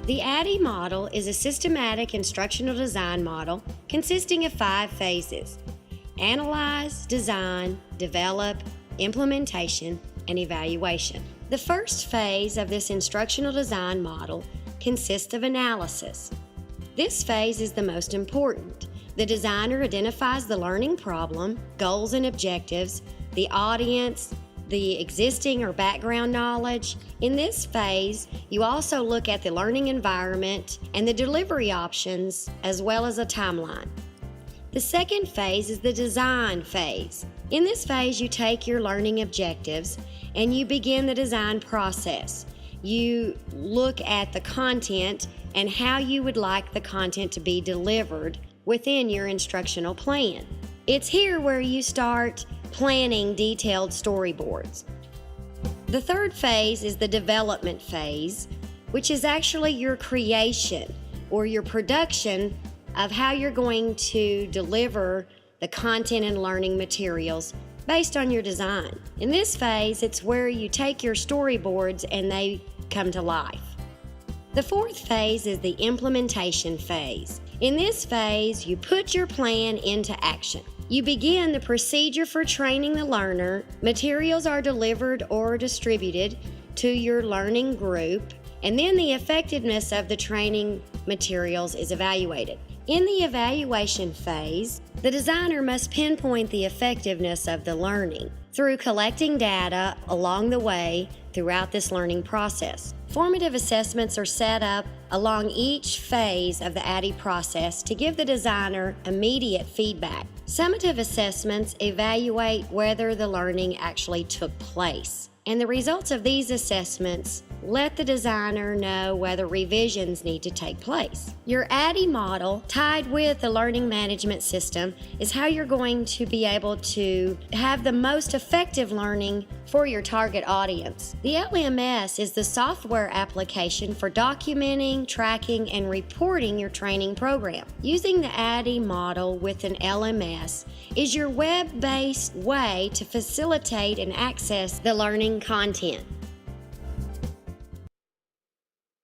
The ADDIE model is a systematic instructional design model consisting of 5 phases: analyze, design, develop, implementation, and evaluation. The first phase of this instructional design model consists of analysis. This phase is the most important. The designer identifies the learning problem, goals and objectives, the audience, the existing or background knowledge. In this phase, you also look at the learning environment and the delivery options, as well as a timeline. The second phase is the design phase. In this phase, you take your learning objectives and you begin the design process. You look at the content and how you would like the content to be delivered within your instructional plan. It's here where you start planning detailed storyboards. The third phase is the development phase, which is actually your creation or your production of how you're going to deliver the content and learning materials based on your design. In this phase, it's where you take your storyboards and they come to life. The fourth phase is the implementation phase. In this phase, you put your plan into action. You begin the procedure for training the learner. Materials are delivered or distributed to your learning group, and then the effectiveness of the training materials is evaluated. In the evaluation phase, the designer must pinpoint the effectiveness of the learning through collecting data along the way throughout this learning process. Formative assessments are set up along each phase of the ADDIE process to give the designer immediate feedback. Summative assessments evaluate whether the learning actually took place, and the results of these assessments let the designer know whether revisions need to take place. Your ADDIE model, tied with the learning management system, is how you're going to be able to have the most effective learning for your target audience. The LMS is the software application for documenting, tracking, and reporting your training program. Using the ADDIE model with an LMS is your web-based way to facilitate and access the learning content.